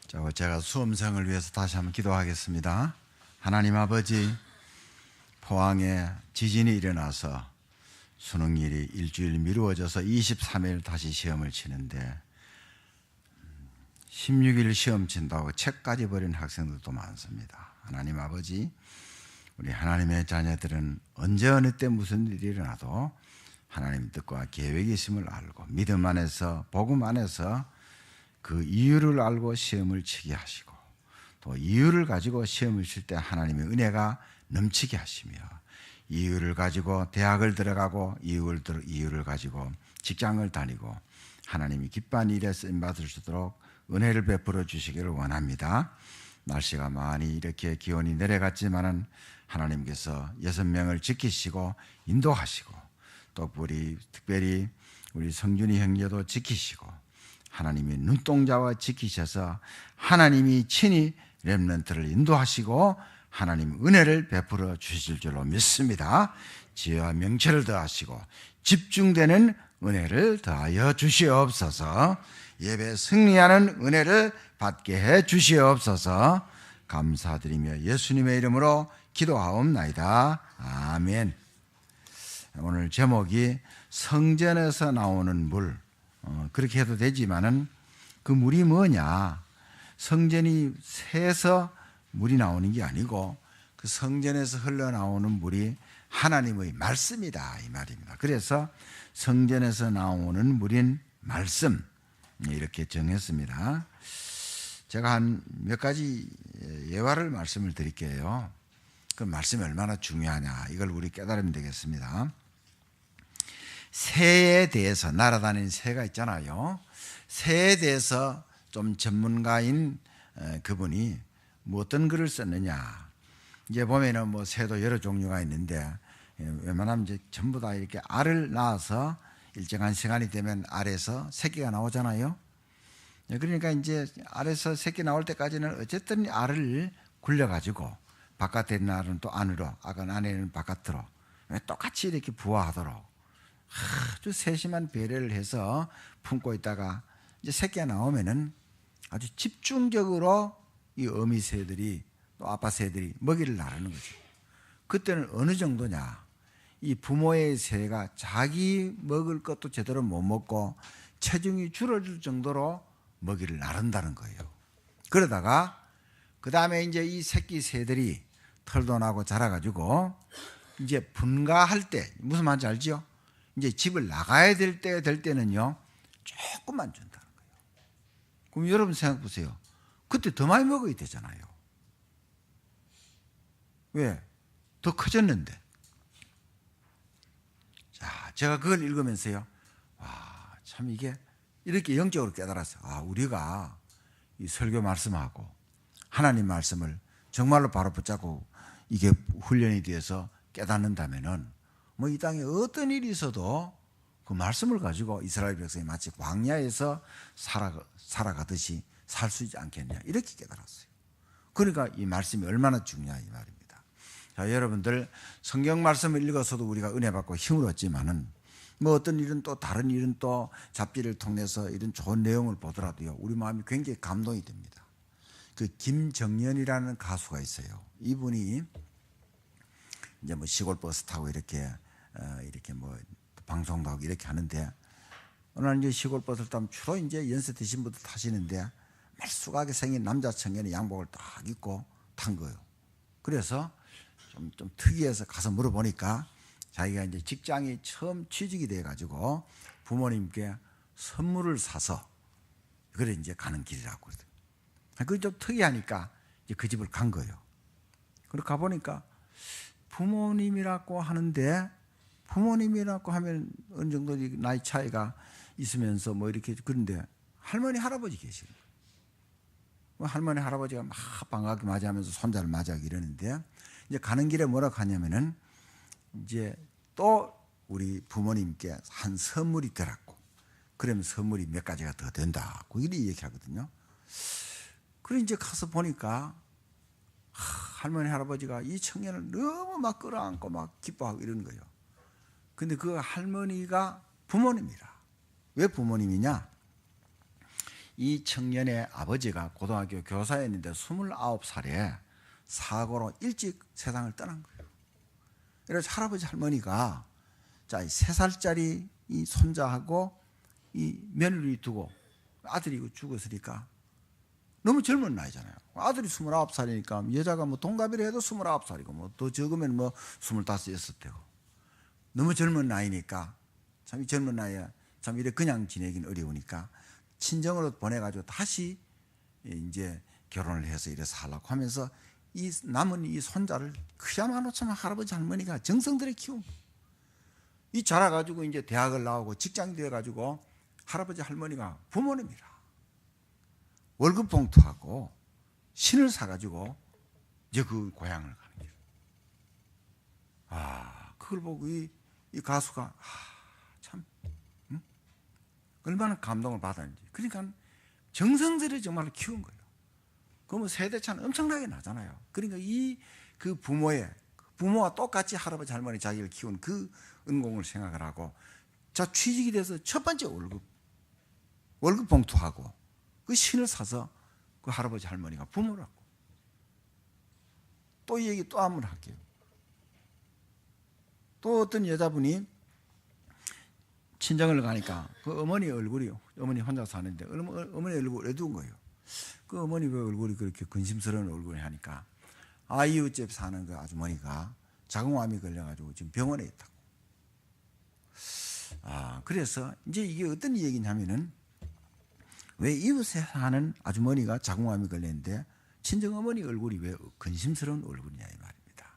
제가 수험생을 위해서 다시 한번 기도하겠습니다. 하나님 아버지, 포항에 지진이 일어나서 수능일이 일주일 미루어져서 23일 다시 시험을 치는데 16일 시험 친다고 책까지 버린 학생들도 많습니다. 하나님 아버지, 우리 하나님의 자녀들은 언제 어느 때 무슨 일이 일어나도 하나님 뜻과 계획이 있음을 알고 믿음 안에서 복음 안에서 그 이유를 알고 시험을 치게 하시고 또 이유를 가지고 시험을 칠 때 하나님의 은혜가 넘치게 하시며 이유를 가지고 대학을 들어가고 이유를 가지고 직장을 다니고 하나님이 기뻐하는 일에 쓰임받을 수 있도록 은혜를 베풀어 주시기를 원합니다. 날씨가 많이 이렇게 기온이 내려갔지만은 하나님께서 6명을 지키시고 인도하시고 또 특별히 우리 성준이 형제도 지키시고 하나님이 눈동자와 지키셔서 하나님이 친히 렘넌트를 인도하시고 하나님 은혜를 베풀어 주실 줄로 믿습니다. 지혜와 명철을 더하시고 집중되는 은혜를 더하여 주시옵소서. 예배 승리하는 은혜를 받게 해 주시옵소서. 감사드리며 예수님의 이름으로 기도하옵나이다. 아멘. 오늘 제목이 성전에서 나오는 물, 그렇게 해도 되지만은 그 물이 뭐냐? 성전이 새서 물이 나오는 게 아니고 그 성전에서 흘러나오는 물이 하나님의 말씀이다 이 말입니다. 그래서 성전에서 나오는 물인 말씀, 이렇게 정했습니다. 제가 한 몇 가지 예화를 말씀을 드릴게요. 그 말씀이 얼마나 중요하냐 이걸 우리 깨달으면 되겠습니다. 새에 대해서 날아다니는 새가 있잖아요. 새에 대해서 좀 전문가인 그분이 뭐 어떤 글을 썼느냐. 이제 보면은 뭐 새도 여러 종류가 있는데 웬만하면 이제 전부 다 이렇게 알을 낳아서 일정한 시간이 되면 알에서 새끼가 나오잖아요. 그러니까 이제 알에서 새끼 나올 때까지는 어쨌든 알을 굴려가지고 바깥에 있는 알은 또 안으로, 아간 안에는 바깥으로 똑같이 이렇게 부화하도록 아주 세심한 배려를 해서 품고 있다가 이제 새끼가 나오면은 아주 집중적으로 이 어미 새들이 또 아빠 새들이 먹이를 나르는 거죠. 그때는 어느 정도냐? 이 부모의 새가 자기 먹을 것도 제대로 못 먹고 체중이 줄어들 정도로 먹이를 나른다는 거예요. 그러다가 그 다음에 이제 이 새끼 새들이 털도 나고 자라가지고 이제 분가할 때 무슨 말인지 알죠? 이제 집을 나가야 될 때는요 조금만 준다는 거예요. 그럼 여러분 생각해 보세요. 그때 더 많이 먹어야 되잖아요. 왜? 더 커졌는데. 자, 제가 그걸 읽으면서요, 와, 참 이게 이렇게 영적으로 깨달았어요. 우리가 이 설교 말씀하고 하나님 말씀을 정말로 바로 붙잡고 이게 훈련이 되어서 깨닫는다면은 뭐 이 땅에 어떤 일이 있어도 그 말씀을 가지고 이스라엘 백성이 마치 광야에서 살아가듯이 살 수 있지 않겠냐 이렇게 깨달았어요. 그러니까 이 말씀이 얼마나 중요한 이 말입니다. 자, 여러분들 성경 말씀을 읽어서도 우리가 은혜 받고 힘을 얻지만은 뭐 어떤 일은 또 다른 일은 또 잡지를 통해서 이런 좋은 내용을 보더라도요 우리 마음이 굉장히 감동이 됩니다. 그 김정연이라는 가수가 있어요. 이분이 이제 뭐 시골 버스 타고 이렇게 뭐 방송도 하고 이렇게 하는데 어느 날 이제 시골 버스를 타면 주로 이제 연세 드신 분들 타시는데 말쑥하게 생긴 남자 청년이 양복을 딱 입고 탄 거예요. 그래서 좀 특이해서 가서 물어보니까 자기가 이제 직장이 처음 취직이 돼 가지고 부모님께 선물을 사서 그래 이제 가는 길이라고 그러더라고요. 그게 좀 특이하니까 이제 그 집을 간 거예요. 그리고 가보니까 부모님이라고 하는데 부모님이라고 하면 어느 정도 나이 차이가 있으면서 뭐 이렇게 그런데 할머니 할아버지 계시는 거예요. 할머니 할아버지가 막 반갑게 맞이하면서 손자를 맞이하고 이러는데 이제 가는 길에 뭐라고 하냐면은 이제 또 우리 부모님께 한 선물이 들었고 그러면 선물이 몇 가지가 더 된다고 이렇게 얘기하거든요. 그래 이제 가서 보니까 할머니 할아버지가 이 청년을 너무 막 끌어안고 막 기뻐하고 이러는 거예요. 근데 그 할머니가 부모님이라. 왜 부모님이냐? 이 청년의 아버지가 고등학교 교사였는데 29살에 사고로 일찍 세상을 떠난 거예요. 그래서 할아버지 할머니가 자, 3살짜리 이 손자하고 이 며느리 두고 아들이 죽었으니까 너무 젊은 나이잖아요. 아들이 29살이니까 여자가 뭐 동갑이라 해도 29살이고 뭐 더 적으면 뭐 25, 6대고 너무 젊은 나이니까 참 이 젊은 나이에 참 이래 그냥 지내긴 어려우니까 친정으로 보내가지고 다시 이제 결혼을 해서 이래 살라고 하면서 이 남은 이 손자를 그야말로 참 할아버지 할머니가 정성들여 키운 이 자라가지고 이제 대학을 나오고 직장이 되어가지고 할아버지 할머니가 부모님이라 월급 봉투하고 신을 사가지고 이제 그 고향을 가는 거예요. 아, 그걸 보고 이 가수가 참 얼마나 감동을 받았는지. 그러니까 정성들이 정말 키운 거예요. 그러면 세대 차는 엄청나게 나잖아요. 그러니까 그 부모와 똑같이 할아버지 할머니 자기를 키운 그 은공을 생각을 하고 자 취직이 돼서 첫 번째 월급 봉투하고 그 신을 사서 그 할아버지 할머니가 부모라고. 또 이 얘기 또 한번 할게요. 또 어떤 여자분이 친정을 가니까 그 어머니 얼굴이요. 어머니 혼자 사는데 어머니 얼굴 어두운 거예요. 그 어머니 왜 얼굴이 그렇게 근심스러운 얼굴이 하니까 이웃집 사는 그 아주머니가 자궁암이 걸려가지고 지금 병원에 있다고. 그래서 이제 이게 어떤 얘기냐면은 왜 이웃에 사는 아주머니가 자궁암이 걸렸는데 친정어머니 얼굴이 왜 근심스러운 얼굴이냐 이 말입니다.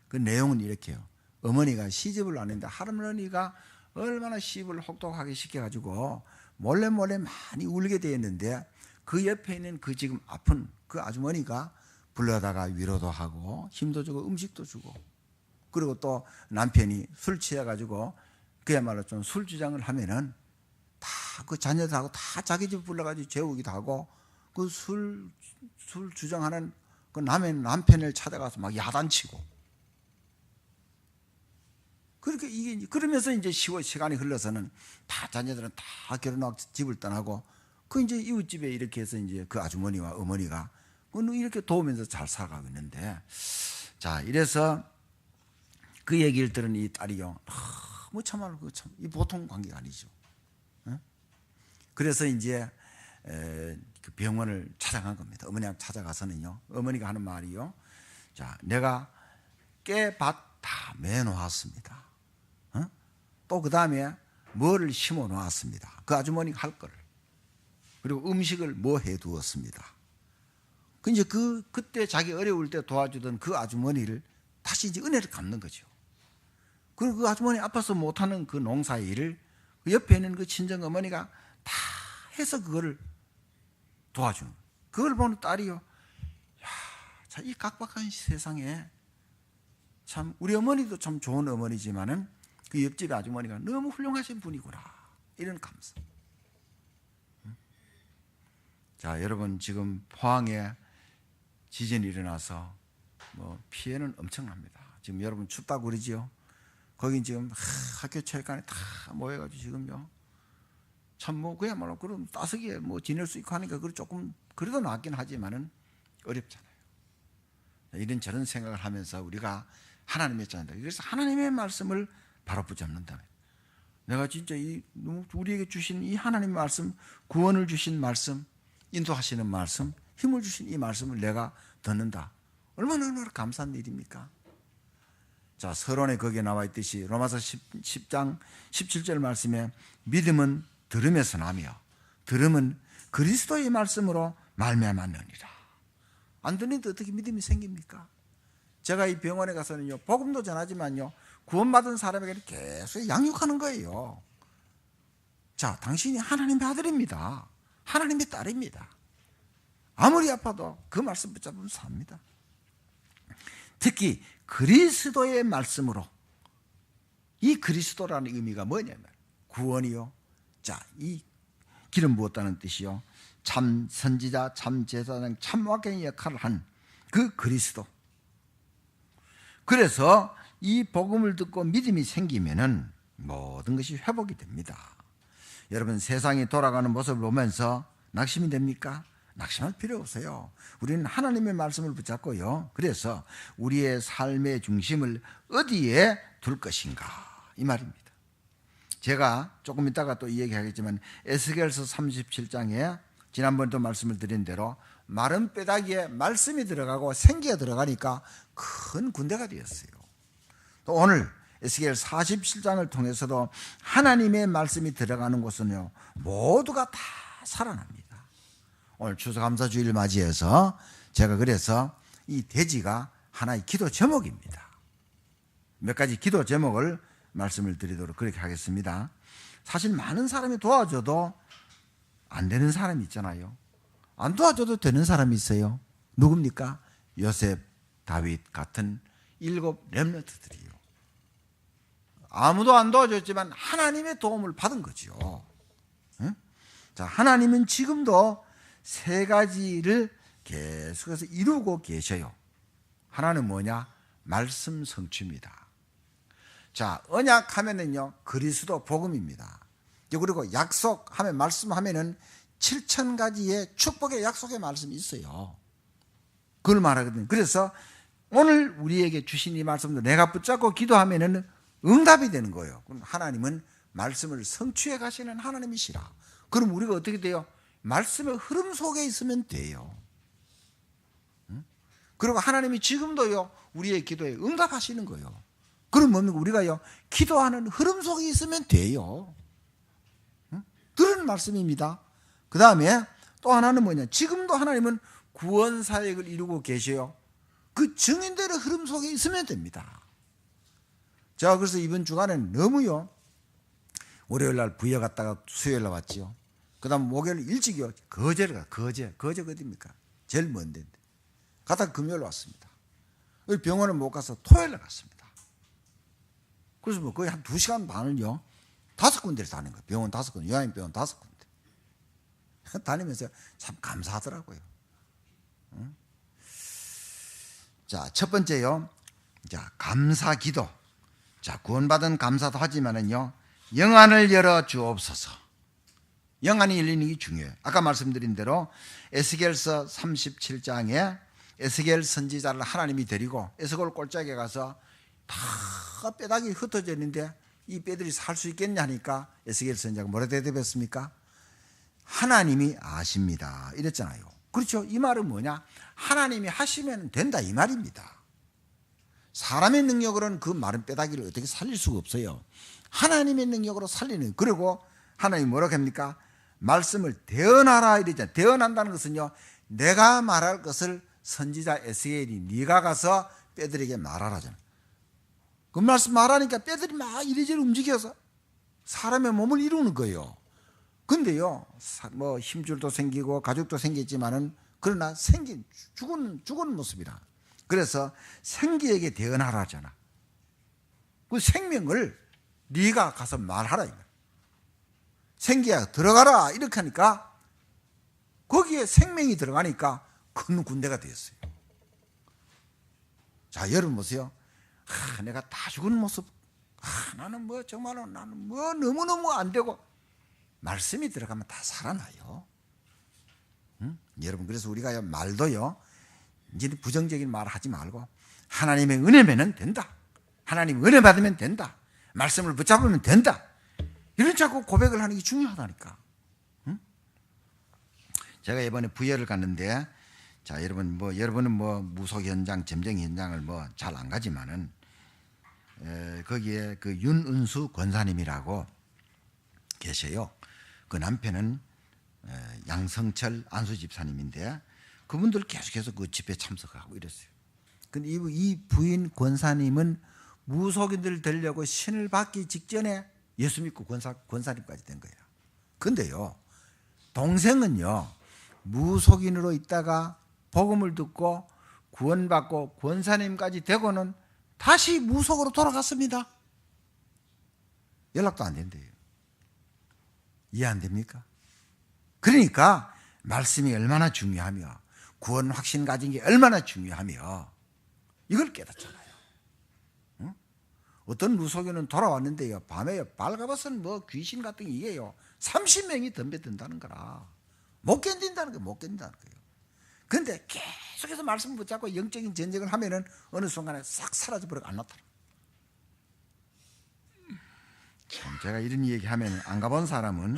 그 내용은 이렇게요. 어머니가 시집을 왔는데 할머니가 얼마나 시집을 혹독하게 시켜가지고 몰래 많이 울게 되었는데 그 옆에 있는 그 지금 아픈 그 아주머니가 불러다가 위로도 하고 힘도 주고 음식도 주고 그리고 또 남편이 술 취해가지고 그야말로 좀 술 주장을 하면은 다 그 자녀들하고 다 자기 집 불러가지고 재우기도 하고 그 술 주장하는 그 남편을 찾아가서 막 야단치고 그렇게 이게 그러면서 이제 시간이 흘러서는 다 자녀들은 다 결혼하고 집을 떠나고 그 이제 이웃집에 이렇게 해서 이제 그 아주머니와 어머니가 이렇게 도우면서 잘 살아가고 있는데 자 이래서 그 얘기를 들은 이 딸이요. 뭐 참말로 이 보통 관계가 아니죠. 그래서 이제 그 병원을 찾아간 겁니다. 어머니한테 찾아가서는요. 어머니가 하는 말이요. 자, 내가 깨밭 다 매놓았습니다. 또 그 다음에 뭐를 심어 놓았습니다. 그 아주머니가 할 거를. 그리고 음식을 뭐 해 두었습니다. 그 이제 그때 자기 어려울 때 도와주던 그 아주머니를 다시 이제 은혜를 갚는 거죠. 그리고 그 아주머니 아파서 못하는 그 농사 일을 그 옆에 있는 그 친정 어머니가 다 해서 그거를 도와주는. 그걸 보는 딸이요. 자, 이 각박한 세상에 참 우리 어머니도 참 좋은 어머니지만은 그 옆집 아주머니가 너무 훌륭하신 분이구나. 이런 감사. 자, 여러분 지금 포항에 지진이 일어나서 뭐 피해는 엄청납니다. 지금 여러분 춥다고 그러지요. 거긴 지금 학교 체육관에 다 모여가지고 지금요. 참 뭐 그야말로 그런 따스기에 뭐 지낼 수 있고 하니까 그 조금 그래도 낫긴 하지만은 어렵잖아요. 이런저런 생각을 하면서 우리가 하나님의 자녀다. 그래서 하나님의 말씀을 바로 붙잡는다. 내가 진짜 우리에게 주신 이 하나님의 말씀, 구원을 주신 말씀, 인도하시는 말씀, 힘을 주신 이 말씀을 내가 듣는다. 얼마나 감사한 일입니까? 자, 서론에 거기에 나와 있듯이 로마서 10장 17절 말씀에 믿음은 들음에서 나며 들음은 그리스도의 말씀으로 말미암았느니라. 안 듣는데 어떻게 믿음이 생깁니까? 제가 이 병원에 가서는요 복음도 전하지만요 구원받은 사람에게 계속 양육하는 거예요. 자, 당신이 하나님의 아들입니다. 하나님의 딸입니다. 아무리 아파도 그 말씀 붙잡으면 삽니다. 특히 그리스도의 말씀으로, 이 그리스도라는 의미가 뭐냐면 구원이요. 자, 이 기름 부었다는 뜻이요. 참 선지자, 참 제사장, 참 왕의 역할을 한 그 그리스도. 그래서 이 복음을 듣고 믿음이 생기면은 모든 것이 회복이 됩니다. 여러분 세상이 돌아가는 모습을 보면서 낙심이 됩니까? 낙심할 필요 없어요. 우리는 하나님의 말씀을 붙잡고요. 그래서 우리의 삶의 중심을 어디에 둘 것인가 이 말입니다. 제가 조금 이따가 또 이 얘기하겠지만 에스겔서 37장에 지난번에도 말씀을 드린 대로 마른 뼈다귀에 말씀이 들어가고 생기가 들어가니까 큰 군대가 되었어요. 또 오늘 에스겔 47장을 통해서도 하나님의 말씀이 들어가는 곳은요 모두가 다 살아납니다. 오늘 추수감사주일 맞이해서 제가 그래서 이 돼지가 하나의 기도 제목입니다. 몇 가지 기도 제목을 말씀을 드리도록 그렇게 하겠습니다. 사실 많은 사람이 도와줘도 안 되는 사람이 있잖아요. 안 도와줘도 되는 사람이 있어요. 누굽니까? 요셉, 다윗 같은 7 렘넌트들이요. 아무도 안 도와줬지만 하나님의 도움을 받은 거죠. 응? 자, 하나님은 지금도 3가지를 계속해서 이루고 계셔요. 하나는 뭐냐? 말씀 성취입니다. 자, 언약하면은요 그리스도 복음입니다. 그리고 약속하면 말씀하면은 7,000가지의 축복의 약속의 말씀이 있어요. 그걸 말하거든요. 그래서 오늘 우리에게 주신 이 말씀도 내가 붙잡고 기도하면은 응답이 되는 거예요. 그럼 하나님은 말씀을 성취해 가시는 하나님이시라. 그럼 우리가 어떻게 돼요? 말씀의 흐름 속에 있으면 돼요. 그리고 하나님이 지금도요 우리의 기도에 응답하시는 거예요. 그럼 뭡니까? 우리가요 기도하는 흐름 속에 있으면 돼요. 들은 말씀입니다. 그 다음에 또 하나는 뭐냐? 지금도 하나님은 구원 사역을 이루고 계셔요. 그 증인들의 흐름 속에 있으면 됩니다. 제가 그래서 이번 주간에 너무요 월요일 날 부여 갔다가 수요일 날 왔지요. 그 다음 목요일 일찍이요 거제를 가. 거제 어디입니까? 제일 먼 데인데 갔다가 금요일 왔습니다. 병원에 못 가서 토요일 날 갔습니다. 그래서 뭐 거의 한 2시간 반을요 5군데를 다닌 거예요. 병원 5군데, 요양병원 5군데 다니면서 참 감사하더라고요. 자, 첫 번째요. 자, 감사 기도. 자, 구원받은 감사도 하지만은요 영안을 열어 주옵소서. 영안이 열리는 게 중요해요. 아까 말씀드린 대로 에스겔서 37장에 에스겔 선지자를 하나님이 데리고 에스겔 골짜기에 가서 다 뼈다귀 흩어져 있는데 이 뼈들이 살 수 있겠냐 하니까 에스겔 선지자가 뭐라 대답했습니까? 하나님이 아십니다 이랬잖아요. 그렇죠? 이 말은 뭐냐? 하나님이 하시면 된다 이 말입니다. 사람의 능력으로는 그 마른 뼈다귀를 어떻게 살릴 수가 없어요. 하나님의 능력으로 살리는. 그리고 하나님이 뭐라고 합니까? 말씀을 대언하라 이랬잖아요. 대언한다는 것은요 내가 말할 것을 선지자 에스겔이 네가 가서 뼈들에게 말하라잖아요. 그 말씀 말하니까 뼈들이 막 이리저리 움직여서 사람의 몸을 이루는 거예요. 근데요 뭐 힘줄도 생기고 가죽도 생겼지만은 그러나 죽은 모습이라. 그래서 생기에게 대언하라잖아. 그 생명을 네가 가서 말하라 이거야. 생기야 들어가라 이렇게 하니까 거기에 생명이 들어가니까 큰 군대가 되었어요. 자, 여러분 보세요. 내가 다 죽은 모습. 나는 뭐 정말로 나는 뭐 너무너무 안 되고 말씀이 들어가면 다 살아나요. 여러분 그래서 우리가 말도요 이제 부정적인 말 하지 말고 하나님의 은혜면 된다. 하나님 은혜 받으면 된다. 말씀을 붙잡으면 된다. 이런 자꾸 고백을 하는 게 중요하다니까. 제가 이번에 부여를 갔는데 자, 여러분은 뭐 무속 현장, 점쟁이 현장을 뭐 잘 안 가지만은 거기에 그 윤은수 권사님이라고 계셔요. 그 남편은 양성철 안수 집사님인데 그분들 계속해서 그 집회 참석하고 이랬어요. 근데 이 부인 권사님은 무속인들 되려고 신을 받기 직전에 예수 믿고 권사님까지 된 거예요. 근데요 동생은요 무속인으로 있다가 복음을 듣고 구원받고 권사님까지 되고는 다시 무속으로 돌아갔습니다. 연락도 안 된대요. 이해 안 됩니까? 그러니까 말씀이 얼마나 중요하며 구원 확신 가진 게 얼마나 중요하며 이걸 깨닫잖아요. 응? 어떤 무속인은 돌아왔는데요 밤에 발가벗은 뭐 귀신 같은 게 이게요 30명이 덤벼든다는 거라. 못 견딘다는 거예요. 못 견딘다는 거예요. 그런데 계속해서 말씀을 붙잡고 영적인 전쟁을 하면은 어느 순간에 싹 사라져버리고 안 나타나. 참 제가 이런 얘기하면 안 가본 사람은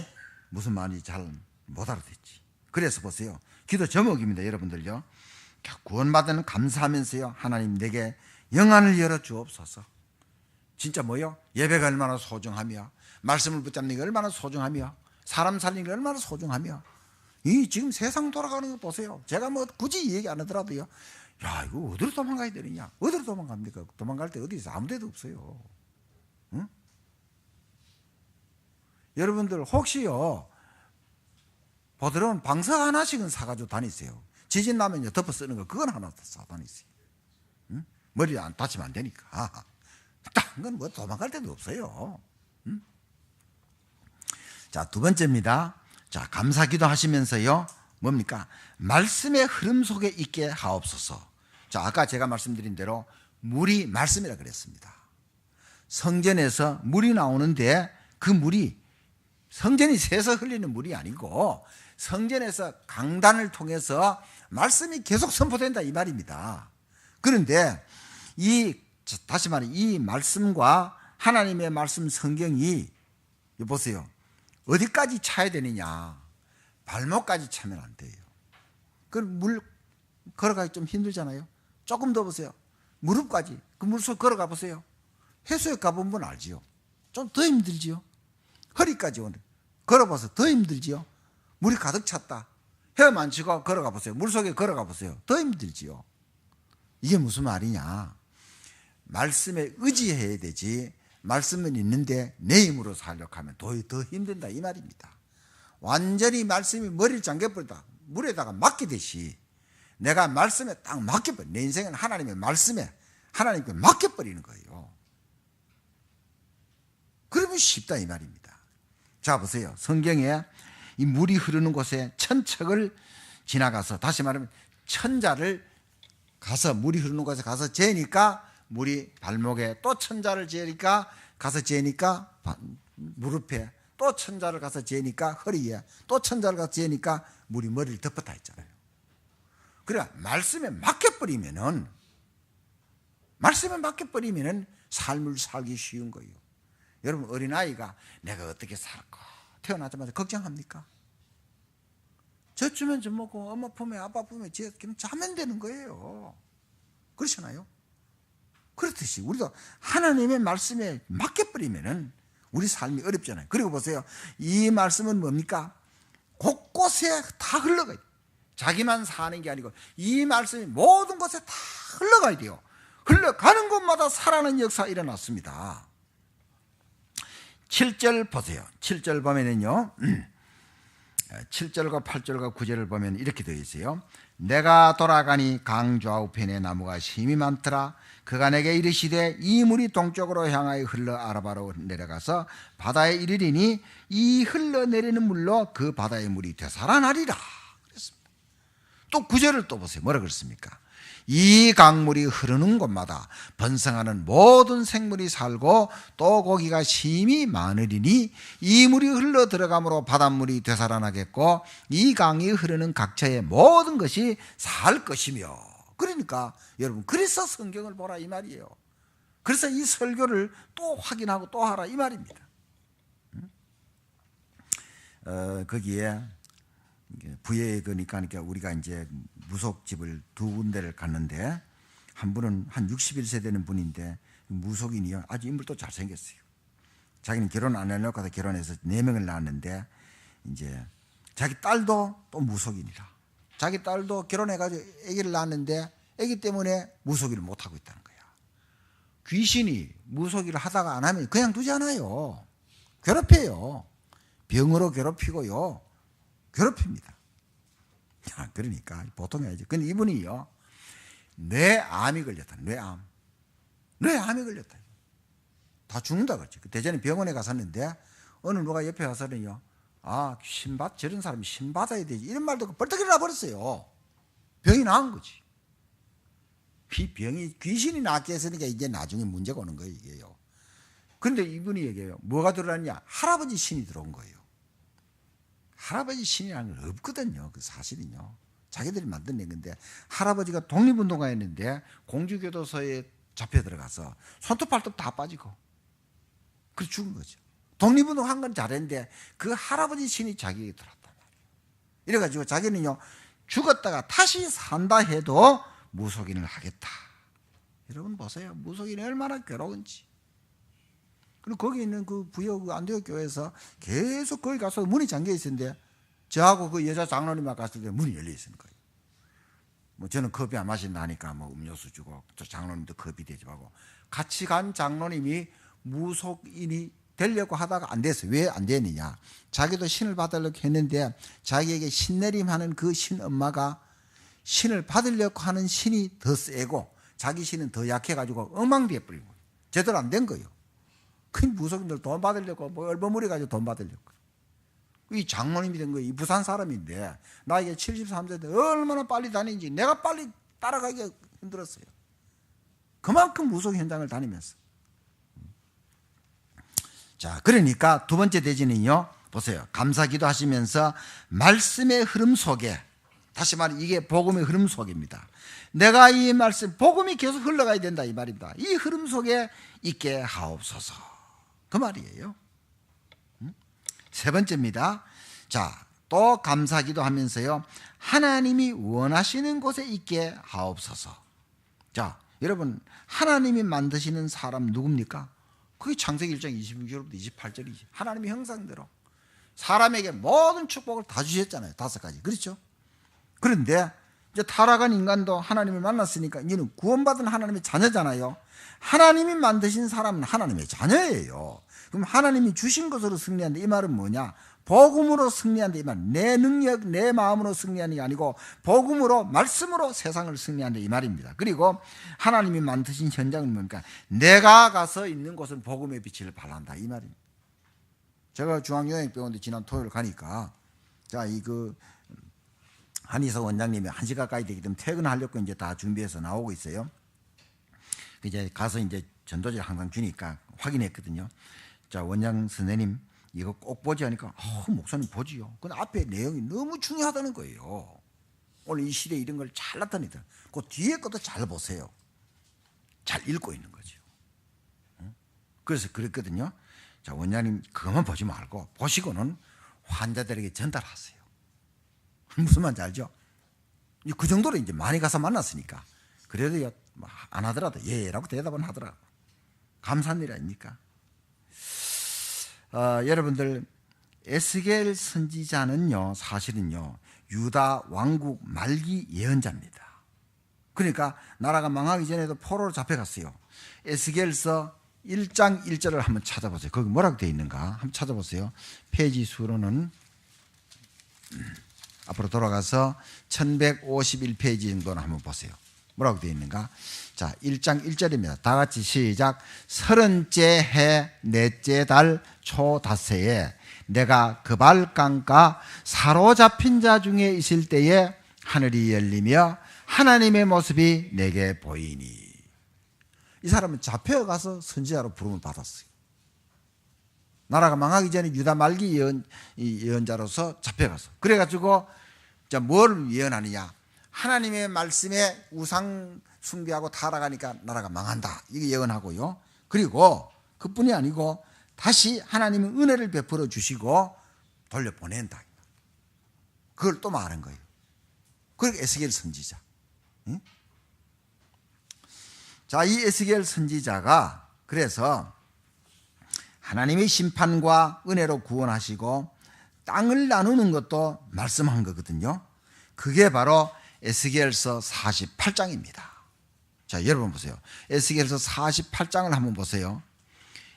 무슨 말인지 잘 못 알아듣지. 그래서 보세요. 기도 제목입니다. 여러분들요. 구원받은 감사하면서요. 하나님 내게 영안을 열어 주옵소서. 진짜 뭐요? 예배가 얼마나 소중하며 말씀을 붙잡는 게 얼마나 소중하며 사람 살리는 게 얼마나 소중하며 이 지금 세상 돌아가는 거 보세요. 제가 뭐 굳이 얘기 안 하더라도요. 야 이거 어디로 도망가야 되느냐? 어디로 도망갑니까? 도망갈 데 어디 있어? 아무 데도 없어요. 응? 여러분들 혹시요 보드론 방석 하나씩은 사가지고 다니세요. 지진 나면요 덮어 쓰는 거 그건 하나 사 다니세요. 응? 머리 안 다치면 안 되니까. 딴 건 뭐 도망갈 데도 없어요. 응? 자, 두 번째입니다. 자, 감사기도 하시면서요 뭡니까? 말씀의 흐름 속에 있게 하옵소서. 자, 아까 제가 말씀드린 대로 물이 말씀이라 그랬습니다. 성전에서 물이 나오는데 그 물이 성전이 새서 흘리는 물이 아니고 성전에서 강단을 통해서 말씀이 계속 선포된다 이 말입니다. 그런데 다시 말해 이 말씀과 하나님의 말씀 성경이 보세요. 어디까지 차야 되느냐? 발목까지 차면 안 돼요. 그 물 걸어가기 좀 힘들잖아요. 조금 더 보세요. 무릎까지 그 물속 걸어가 보세요. 해수욕 가본 분 알지요? 좀 더 힘들지요. 허리까지 오는 걸어봐서 더 힘들지요. 물이 가득 찼다. 헤엄 안 치고 걸어가 보세요. 물속에 걸어가 보세요. 더 힘들지요. 이게 무슨 말이냐? 말씀에 의지해야 되지. 말씀은 있는데 내 힘으로 살려고 하면 더 힘든다 이 말입니다. 완전히 말씀이 머리를 잠겨버리다 물에다가 맡기듯이 내가 말씀에 딱 맡겨버려. 내 인생은 하나님의 말씀에 하나님께 맡겨버리는 거예요. 그러면 쉽다 이 말입니다. 자 보세요. 성경에 이 물이 흐르는 곳에 천척을 지나가서 다시 말하면 천자를 가서 물이 흐르는 곳에 가서 재니까 물이 발목에 또 천자를 재니까 가서 재니까 무릎에 또 천자를 가서 재니까 허리에 또 천자를 가서 재니까 물이 머리를 덮었다 했잖아요. 그래 말씀에 맡겨버리면은 삶을 살기 쉬운 거예요. 여러분 어린아이가 내가 어떻게 살까 태어나자마자 걱정합니까? 젖주면 좀 먹고 엄마 품에 아빠 품에 자면 되는 거예요. 그렇잖아요. 그렇듯이 우리도 하나님의 말씀에 맡겨버리면은 우리 삶이 어렵잖아요. 그리고 보세요. 이 말씀은 뭡니까? 곳곳에 다 흘러가요. 자기만 사는 게 아니고 이 말씀이 모든 곳에 다 흘러가야 돼요. 흘러가는 곳마다 살아나는 역사가 일어났습니다. 7절 보세요. 7절 보면은요. 7절과 8절과 9절을 보면 이렇게 되어 있어요. 내가 돌아가니 강 좌우편에 나무가 심이 많더라. 그가 내게 이르시되 이 물이 동쪽으로 향하여 흘러 아라바로 내려가서 바다에 이르리니 이 흘러내리는 물로 그 바다의 물이 되살아나리라. 그랬습니다. 또 9절을 또 보세요. 뭐라 그랬습니까? 이 강물이 흐르는 곳마다 번성하는 모든 생물이 살고 또 고기가 심히 많으리니 이 물이 흘러 들어감으로 바닷물이 되살아나겠고 이 강이 흐르는 각처의 모든 것이 살 것이며. 그러니까 여러분 그래서 성경을 보라 이 말이에요. 그래서 이 설교를 또 확인하고 또 하라 이 말입니다. 거기에 부여에 그러니까 우리가 이제 무속집을 두 군데를 갔는데 한 분은 한 61세 되는 분인데 무속인이요. 아주 인물도 잘생겼어요. 자기는 결혼 안 해놓고 결혼해서 4명을 낳았는데 이제 자기 딸도 또 무속인이라. 자기 딸도 결혼해가지고 아기를 낳았는데 아기 때문에 무속인을 못하고 있다는 거야. 귀신이 무속인을 하다가 안 하면 그냥 두지 않아요. 괴롭혀요. 병으로 괴롭히고요. 괴롭힙니다. 그러니까 보통 해야지. 근데 이분이요. 뇌암이 걸렸다. 뇌암이 걸렸다. 다 죽는다 그랬지. 대전에 병원에 갔었는데 어느 누가 옆에 와서는요. 아, 저런 사람이 신 받아야 되지. 이런 말도 벌떡 일어나 버렸어요. 병이 나은 거지. 이 병이 귀신이 낫게 했으니까 이제 나중에 문제가 오는 거예요, 이게요. 그런데 이분이 얘기해요. 뭐가 들어왔냐? 할아버지 신이 들어온 거예요. 할아버지 신이라는 건 없거든요. 그 사실은요. 자기들이 만들어낸 건데, 할아버지가 독립운동가였는데 공주교도소에 잡혀 들어가서 손톱 발톱 다 빠지고 그래 죽은 거죠. 독립운동 한 건 잘했는데 그 할아버지 신이 자기에게 들어왔단 말이에요. 이래가지고 자기는요, 죽었다가 다시 산다 해도 무속인을 하겠다. 여러분 보세요. 무속인이 얼마나 괴로운지. 그리고 거기 있는 그 부여 그 안디옥 교회에서 계속 거기 가서 문이 잠겨 있었는데, 저하고 그 여자 장로님만 갔을 때 문이 열려 있는 거예요. 뭐 저는 커피 안 마신다 하니까 뭐 음료수 주고, 또 장로님도 커피 대접하고, 같이 간 장로님이 무속인이 되려고 하다가 안 됐어요. 왜 안 됐느냐? 자기도 신을 받으려고 했는데 자기에게 신내림하는 그 신엄마가 신을 받으려고 하는 신이 더 세고 자기 신은 더 약해가지고 엉망되어 버린 거예요. 제대로 안 된 거예요. 그 무속인들 돈 받으려고 뭐 얼버무려 가지고 돈 받으려고. 이 장로님이 된 거예요. 이 부산 사람인데 나에게 73세인데 얼마나 빨리 다니는지 내가 빨리 따라가기가 힘들었어요. 그만큼 무속 현장을 다니면서. 자, 그러니까 두 번째 대지는요, 보세요. 감사기도 하시면서 말씀의 흐름 속에, 다시 말해 이게 복음의 흐름 속입니다. 내가 이 말씀, 복음이 계속 흘러가야 된다 이 말입니다. 이 흐름 속에 있게 하옵소서. 그 말이에요. 세 번째입니다. 자, 또 감사기도 하면서요, 하나님이 원하시는 곳에 있게 하옵소서. 자, 여러분, 하나님이 만드시는 사람 누굽니까? 그게 창세기 1장 26절부터 28절이지. 하나님의 형상대로 사람에게 모든 축복을 다 주셨잖아요. 5가지. 그렇죠? 그런데 이제 타락한 인간도 하나님을 만났으니까 이제는 구원받은 하나님의 자녀잖아요. 하나님이 만드신 사람은 하나님의 자녀예요. 그럼 하나님이 주신 것으로 승리한다. 이 말은 뭐냐? 복음으로 승리한다. 이 말. 내 능력, 내 마음으로 승리하는 게 아니고 복음으로, 말씀으로 세상을 승리한다. 이 말입니다. 그리고 하나님이 만드신 현장은 뭡니까? 내가 가서 있는 곳은 복음의 빛을 발한다. 이 말입니다. 제가 중앙요양병원에 지난 토요일 가니까, 자, 한의사 원장님이 1시 가까이 되기 때문에 퇴근하려고 이제 다 준비해서 나오고 있어요. 이제 가서 이제 전도지를 항상 주니까 확인했거든요. 자, 원장 선생님, 이거 꼭 보지 하니까, 목사님 보지요. 근데 앞에 내용이 너무 중요하다는 거예요. 오늘 이 시대에 이런 걸 잘 나타내더라. 그 뒤에 것도 잘 보세요. 잘 읽고 있는 거죠. 그래서 그랬거든요. 자, 원장님, 그것만 보지 말고, 보시고는 환자들에게 전달하세요. 무슨 말인지 알죠? 그 정도로 이제 많이 가서 만났으니까. 그래도 안 하더라도 예라고 대답은 하더라고. 감사한 일 아닙니까? 여러분들, 에스겔 선지자는요, 사실은요, 유다 왕국 말기 예언자입니다. 그러니까 나라가 망하기 전에도 포로로 잡혀갔어요. 에스겔서 1장 1절을 한번 찾아보세요. 거기 뭐라고 되어 있는가 한번 찾아보세요. 페이지 수로는 앞으로 돌아가서 1151페이지 정도는 한번 보세요. 뭐라고 되어 있는가? 자, 1장 1절입니다. 다 같이 시작. 30째 해 넷째 달 초 닷새에 내가 그발강가 사로잡힌 자 중에 있을 때에 하늘이 열리며 하나님의 모습이 내게 보이니. 이 사람은 잡혀가서 선지자로 부름을 받았어요. 나라가 망하기 전에 유다 말기 예언자로서 잡혀가서. 그래가지고 자, 뭘 예언하느냐? 하나님의 말씀에 우상 숭배하고 타락하니까 나라가 망한다. 이게 예언하고요. 그리고 그뿐이 아니고 다시 하나님의 은혜를 베풀어 주시고 돌려보낸다. 그걸 또 말하는 거예요. 그러니까 에스겔 선지자. 응? 자, 이 에스겔 선지자가 그래서 하나님의 심판과 은혜로 구원하시고 땅을 나누는 것도 말씀한 거거든요. 그게 바로 에스겔서 48장입니다. 자, 여러분 보세요. 에스겔서 48장을 한번 보세요.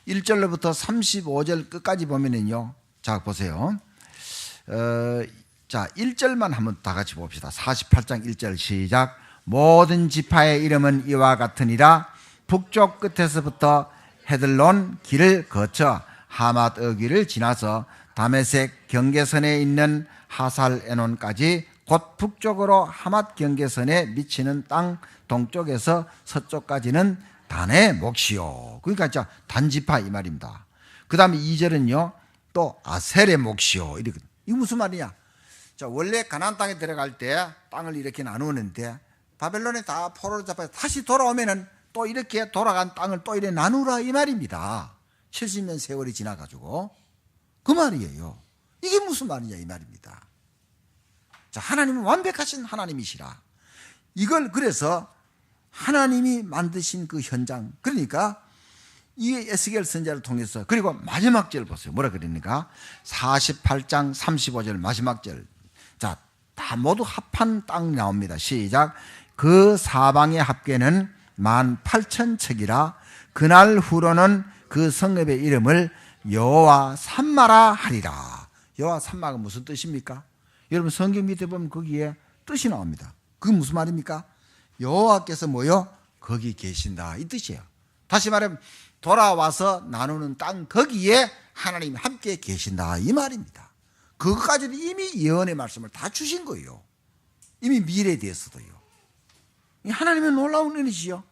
1절로부터 35절 끝까지 보면은요. 자, 보세요. 자, 1절만 한번 다 같이 봅시다. 48장 1절 시작. 모든 지파의 이름은 이와 같으니라. 북쪽 끝에서부터 헤들론 길을 거쳐 하맛 어귀를 지나서 다메섹 경계선에 있는 하살 에논까지 곧 북쪽으로 하맛 경계선에 미치는 땅 동쪽에서 서쪽까지는 단의 몫이요. 그러니까 단지파 이 말입니다. 그 다음에 2절은요 또 아셀의 몫이요. 이렇게 이게 무슨 말이냐? 자, 원래 가나안 땅에 들어갈 때 땅을 이렇게 나누는데 바벨론에 다 포로로 잡아서 다시 돌아오면은 또 이렇게 돌아간 땅을 또 이렇게 나누라 이 말입니다. 70년 세월이 지나가지고 그 말이에요. 이게 무슨 말이냐 이 말입니다. 자, 하나님은 완벽하신 하나님이시라. 이걸 그래서 하나님이 만드신 그 현장, 그러니까 이 에스겔 선지자를 통해서, 그리고 마지막 절 보세요. 뭐라 그러니까 48장 35절 마지막 절. 자, 다 모두 합한 땅 나옵니다. 시작. 그 사방의 합계는 18,000척이라 그날 후로는 그 성읍의 이름을 여호와 삼마라 하리라. 여호와 삼마가 무슨 뜻입니까? 여러분 성경 밑에 보면 거기에 뜻이 나옵니다. 그게 무슨 말입니까? 여호와께서 뭐요? 거기 계신다 이 뜻이에요. 다시 말하면 돌아와서 나누는 땅 거기에 하나님이 함께 계신다 이 말입니다. 그것까지도 이미 예언의 말씀을 다 주신 거예요. 이미 미래에 대해서도요. 하나님의 놀라운 은혜시죠.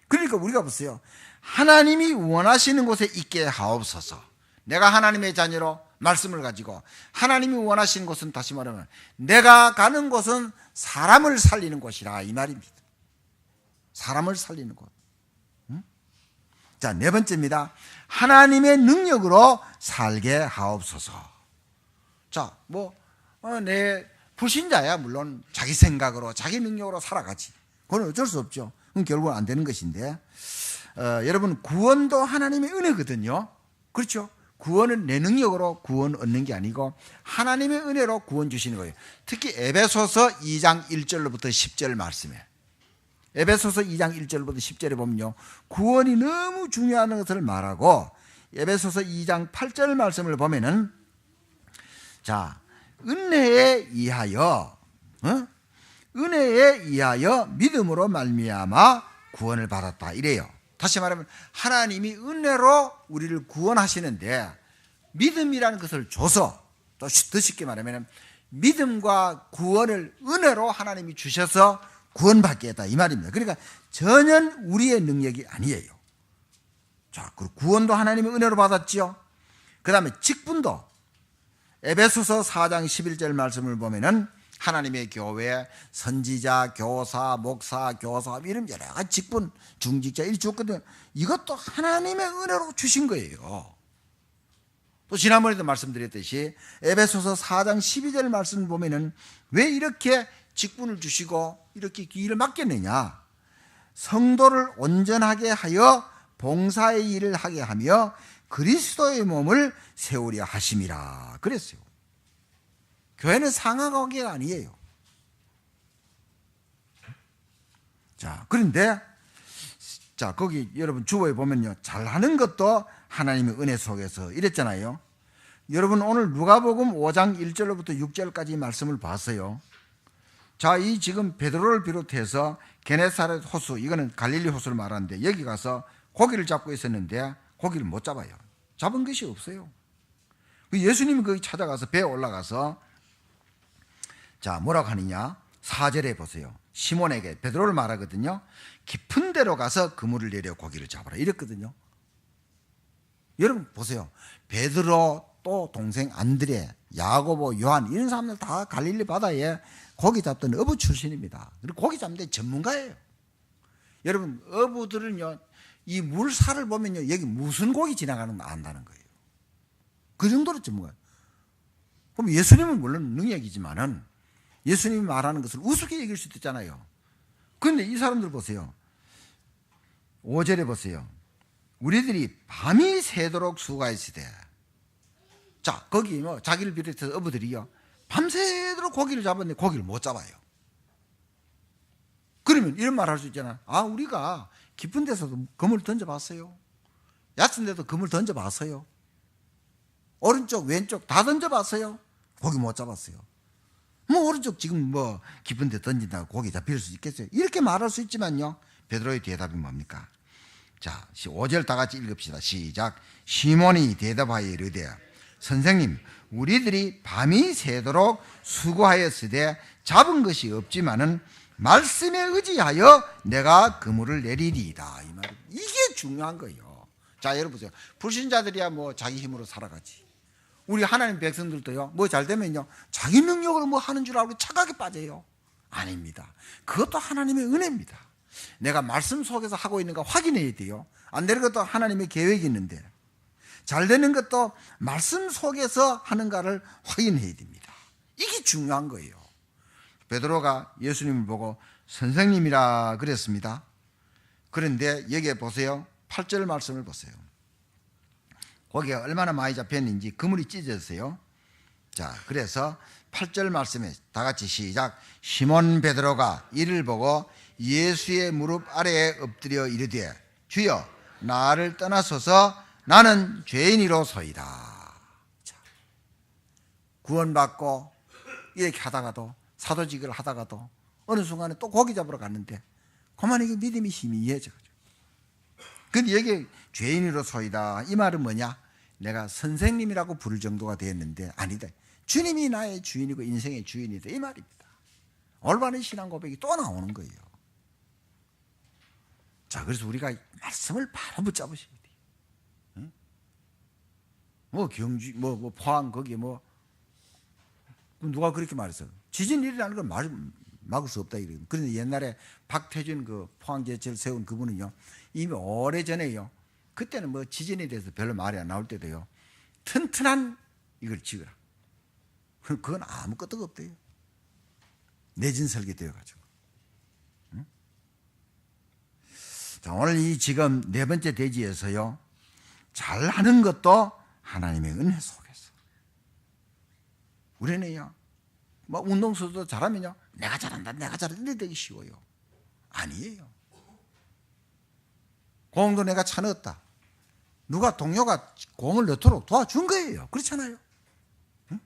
그러니까 우리가 보세요. 하나님이 원하시는 곳에 있게 하옵소서. 내가 하나님의 자녀로 말씀을 가지고 하나님이 원하시는 곳은, 다시 말하면 내가 가는 곳은 사람을 살리는 곳이라 이 말입니다. 사람을 살리는 곳. 자, 네 번째입니다. 하나님의 능력으로 살게 하옵소서. 자, 내 불신자야 물론 자기 생각으로 자기 능력으로 살아가지. 그건 어쩔 수 없죠. 그건 결국은 안 되는 것인데, 여러분 구원도 하나님의 은혜거든요. 그렇죠? 구원은 내 능력으로 구원 얻는 게 아니고 하나님의 은혜로 구원 주시는 거예요. 특히 에베소서 2장 1절로부터 10절 말씀에, 에베소서 2장 1절부터 10절에 보면요, 구원이 너무 중요한 것을 말하고, 에베소서 2장 8절 말씀을 보면은, 자, 은혜에 의하여 믿음으로 말미암아 구원을 받았다 이래요. 다시 말하면 하나님이 은혜로 우리를 구원하시는데, 믿음이라는 것을 줘서, 또 더 쉽게 말하면 믿음과 구원을 은혜로 하나님이 주셔서 구원받게 했다 이 말입니다. 그러니까 전혀 우리의 능력이 아니에요. 자, 그리고 구원도 하나님의 은혜로 받았지요. 그 다음에 직분도 에베소서 4장 11절 말씀을 보면은 하나님의 교회, 선지자, 교사, 목사, 교사, 이런 여러 가지 직분, 중직자 이렇게 줬거든요. 이것도 하나님의 은혜로 주신 거예요. 또 지난번에도 말씀드렸듯이 에베소서 4장 12절 말씀을 보면은 왜 이렇게 직분을 주시고 이렇게 일을 맡겼느냐? 성도를 온전하게 하여 봉사의 일을 하게 하며 그리스도의 몸을 세우려 하심이라 그랬어요. 교회는 상하관계가 아니에요. 자, 그런데 자, 거기 여러분 주보에 보면요, 잘하는 것도 하나님의 은혜 속에서 이랬잖아요. 여러분 오늘 누가복음 5장 1절로부터 6절까지 말씀을 봤어요. 자, 이 지금 베드로를 비롯해서 게네사렛 호수, 이거는 갈릴리 호수를 말하는데, 여기 가서 고기를 잡고 있었는데 고기를 못 잡아요. 잡은 것이 없어요. 예수님이 거기 찾아가서 배에 올라가서, 자, 뭐라고 하느냐? 4절에 보세요. 시몬에게, 베드로를 말하거든요. 깊은 데로 가서 그물을 내려 고기를 잡아라 이랬거든요. 여러분 보세요. 베드로, 또 동생 안드레, 야고보, 요한, 이런 사람들 다 갈릴리 바다에 고기 잡던 어부 출신입니다. 그리고 고기 잡는 데 전문가예요. 여러분 어부들은요, 이 물살을 보면요, 여기 무슨 고기 지나가는 거 안다는 거예요. 그 정도로 전문가예요. 그럼 예수님은 물론 능력이지만은 예수님이 말하는 것을 우습게 얘기할 수도 있잖아요. 그런데 이 사람들 보세요. 5절에 보세요. 우리들이 밤이 새도록 수고했으되, 자, 거기 자기를 비롯해서 어부들이요, 밤새도록 고기를 잡았는데 고기를 못 잡아요. 그러면 이런 말 할 수 있잖아. 아, 우리가 깊은 데서도 그물 던져봤어요. 얕은 데도 그물 던져봤어요. 오른쪽 왼쪽 다 던져봤어요. 고기 못 잡았어요. 오른쪽 지금 깊은 데 던진다고 고기 잡힐 수 있겠어요? 이렇게 말할 수 있지만요, 베드로의 대답이 뭡니까? 자, 5절 다 같이 읽읍시다. 시작. 시몬이 대답하여 이르되, 선생님, 우리들이 밤이 새도록 수고하였으되 잡은 것이 없지만은 말씀에 의지하여 내가 그물을 내리리이다 이 말입니다. 이게 중요한 거예요. 자, 여러분 보세요. 불신자들이야 자기 힘으로 살아가지. 우리 하나님 백성들도요, 뭐 잘 되면요, 자기 능력으로 뭐 하는 줄 알고 착각에 빠져요. 아닙니다. 그것도 하나님의 은혜입니다. 내가 말씀 속에서 하고 있는가 확인해야 돼요. 안 되는 것도 하나님의 계획이 있는데, 잘 되는 것도 말씀 속에서 하는가를 확인해야 됩니다. 이게 중요한 거예요. 베드로가 예수님을 보고 선생님이라 그랬습니다. 그런데 여기에 보세요. 8절 말씀을 보세요. 거기에 얼마나 많이 잡혔는지 그물이 찢어졌어요. 자, 그래서 8절 말씀에 다 같이 시작. 시몬 베드로가 이를 보고 예수의 무릎 아래에 엎드려 이르되 주여 나를 떠나소서 나는 죄인이로소이다. 자, 구원받고 이렇게 하다가도 사도직을 하다가도 어느 순간에 또 고기 잡으러 갔는데 그만 이게 믿음이 희미해져가지고. 근데 여기 죄인이로소이다 이 말은 뭐냐? 내가 선생님이라고 부를 정도가 되었는데 아니다. 주님이 나의 주인이고 인생의 주인이다 이 말입니다. 올바른 신앙 고백이 또 나오는 거예요. 자, 그래서 우리가 말씀을 바로 붙잡으셔야 돼요. 응? 뭐 경주, 뭐 포항 거기 뭐 누가 그렇게 말했어? 지진 일이라는 건 막을 수 없다 이래요. 그런데 옛날에 박태준 그 포항제철 세운 그분은요, 이미 오래전에요, 그때는 뭐 지진에 대해서 별로 말이 안 나올 때도요, 튼튼한 이걸 지으라. 그건 아무것도 없대요. 내진 설계되어가지고. 응? 자, 오늘 이 지금 네 번째 대지에서요, 잘하는 것도 하나님의 은혜 속에서. 우리는요, 뭐 운동선수도 잘하면요, 내가 잘한다 이래 되기 쉬워요. 아니에요. 공도 내가 차 넣었다. 누가 동료가 공을 넣도록 도와준 거예요. 그렇잖아요. 응?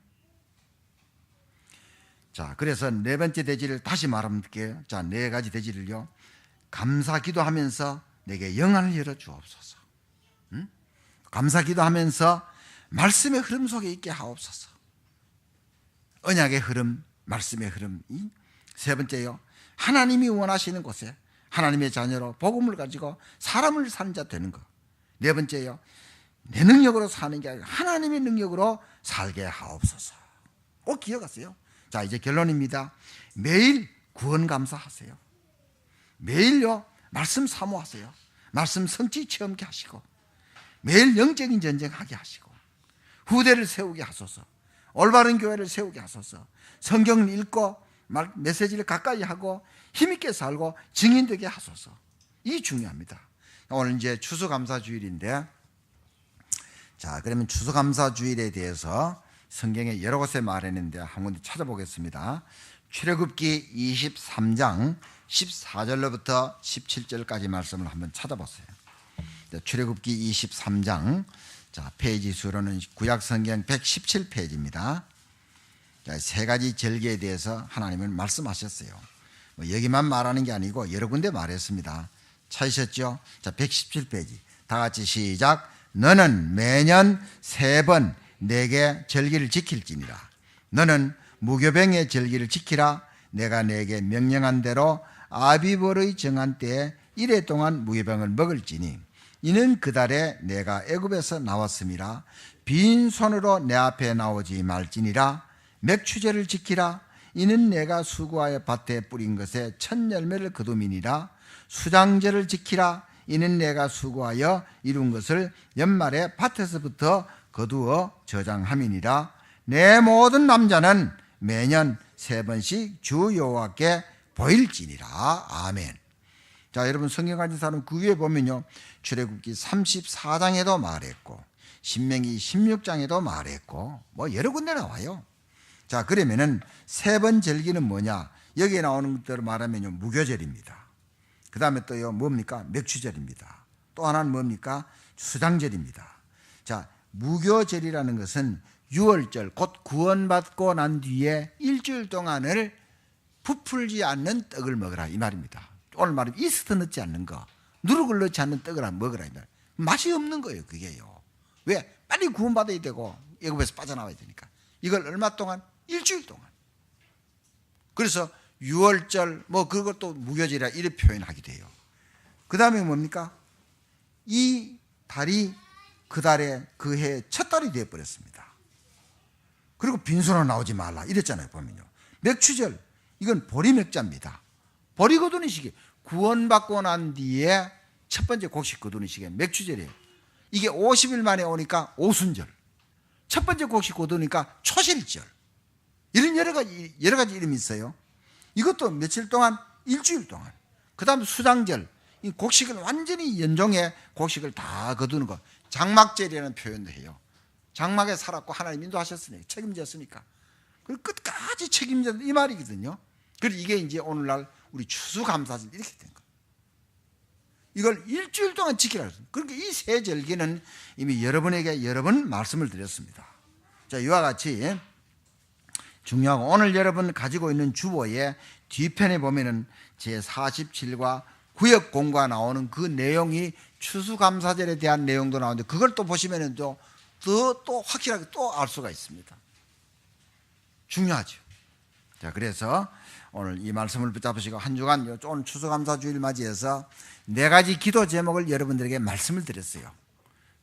자, 그래서 네 번째 대지를 다시 말할게요. 자, 네 가지 대지를요, 감사 기도하면서 내게 영안을 열어 주옵소서. 응? 감사 기도하면서 말씀의 흐름 속에 있게 하옵소서. 언약의 흐름, 말씀의 흐름. 세 번째요, 하나님이 원하시는 곳에 하나님의 자녀로 복음을 가지고 사람을 사는 자 되는 것. 네 번째요, 내 능력으로 사는 게 아니라 하나님의 능력으로 살게 하옵소서. 꼭 기억하세요. 자, 이제 결론입니다. 매일 구원 감사하세요. 매일요, 말씀 사모하세요. 말씀 성취 체험케 하시고, 매일 영적인 전쟁하게 하시고, 후대를 세우게 하소서. 올바른 교회를 세우게 하소서. 성경을 읽고 메시지를 가까이 하고 힘있게 살고 증인되게 하소서. 이게 중요합니다. 오늘 이제 추수감사주일인데, 자, 그러면 추수감사주일에 대해서 성경에 여러 곳에 말했는데 한 군데 찾아보겠습니다. 출애굽기 23장 14절로부터 17절까지 말씀을 한번 찾아보세요. 출애굽기 23장, 자, 페이지 수로는 구약성경 117페이지입니다. 자, 세 가지 절기에 대해서 하나님은 말씀하셨어요. 뭐 여기만 말하는 게 아니고 여러 군데 말했습니다. 찾으셨죠? 자, 117페이지 다 같이 시작. 너는 매년 3번 내게 절기를 지킬지니라. 너는 무교병의 절기를 지키라. 내가 내게 명령한 대로 아비벌의 정한 때에 이래 동안 무교병을 먹을지니 이는 그 달에 내가 애굽에서 나왔음이라. 빈 손으로 내 앞에 나오지 말지니라. 맥추제를 지키라. 이는 내가 수고하여 밭에 뿌린 것에 첫 열매를 거둠이니라. 수장제를 지키라. 이는 내가 수고하여 이룬 것을 연말에 밭에서부터 거두어 저장함이니라. 내 모든 남자는 매년 3번씩 주 여호와께 보일지니라. 아멘. 자, 여러분 성경 가진 사람 그 위에 보면요, 출애굽기 34장에도 말했고 신명기 16장에도 말했고 뭐 여러 군데 나와요. 자, 그러면은 3번 절기는 뭐냐? 여기에 나오는 것대로 말하면요, 무교절입니다. 그 다음에 또요, 뭡니까? 맥추절입니다. 또 하나는 뭡니까? 수장절입니다. 자, 무교절이라는 것은 6월절, 곧 구원받고 난 뒤에 일주일 동안을 부풀지 않는 떡을 먹으라 이 말입니다. 오늘 말은 이스트 넣지 않는 거, 누룩을 넣지 않는 떡을 먹으라 이 말. 맛이 없는 거예요, 그게요. 왜? 빨리 구원받아야 되고 애굽에서 빠져나와야 되니까. 이걸 얼마 동안? 일주일 동안. 그래서 6월절 뭐 그것도 무교절이라 이렇게 표현하게 돼요. 그 다음에 뭡니까? 이 달이 그 달에 그 해의 첫 달이 되어버렸습니다. 그리고 빈손으로 나오지 말라 이랬잖아요. 보면요. 맥추절, 이건 보리맥자입니다. 보리 거두는 시기, 구원받고 난 뒤에 첫 번째 곡식 거두는 시기에 맥추절이에요. 이게 50일 만에 오니까 오순절, 첫 번째 곡식 거두니까 초실절, 이런 여러 가지 이름이 있어요. 이것도 며칠 동안, 일주일 동안. 그 다음 수장절, 이 곡식을 완전히 연종해 곡식을 다 거두는 것, 장막절이라는 표현도 해요. 장막에 살았고 하나님 인도하셨으니까, 책임졌으니까. 그리고 끝까지 책임졌다 이 말이거든요. 그래서 이게 이제 오늘날 우리 추수감사절 이렇게 된 거예요. 이걸 일주일 동안 지키라 그랬어요. 그러니까 이 세 절기는 이미 여러분에게 여러 번 말씀을 드렸습니다. 자, 이와 같이 중요하고, 오늘 여러분 가지고 있는 주보의 뒤편에 보면은 제47과 구역공과 나오는 그 내용이 추수감사절에 대한 내용도 나오는데, 그걸 또 보시면은 또 확실하게 또 알 수가 있습니다. 중요하죠. 자, 그래서 오늘 이 말씀을 붙잡으시고 한 주간 오늘 추수감사주일 맞이해서 4가지 기도 제목을 여러분들에게 말씀을 드렸어요.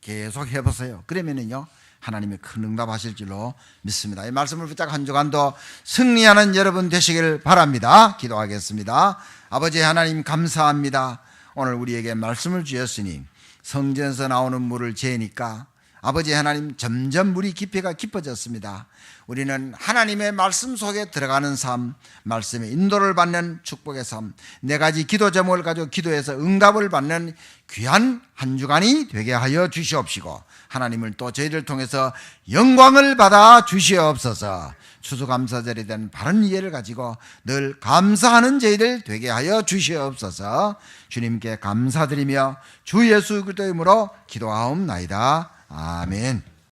계속 해보세요. 그러면은요, 하나님이 큰 응답하실 줄로 믿습니다. 이 말씀을 붙잡고 한 주간도 승리하는 여러분 되시길 바랍니다. 기도하겠습니다. 아버지 하나님 감사합니다. 오늘 우리에게 말씀을 주셨으니 성전에서 나오는 물을 재니까 아버지 하나님 점점 물이 깊이가 깊어졌습니다. 우리는 하나님의 말씀 속에 들어가는 삶, 말씀의 인도를 받는 축복의 삶, 4가지 기도 제목을 가지고 기도해서 응답을 받는 귀한 한 주간이 되게 하여 주시옵시고, 하나님을 또 저희를 통해서 영광을 받아 주시옵소서. 추수감사절에 대한 바른 이해를 가지고 늘 감사하는 저희들 되게 하여 주시옵소서. 주님께 감사드리며 주 예수 그리스도의 이름으로 기도하옵나이다. 아멘.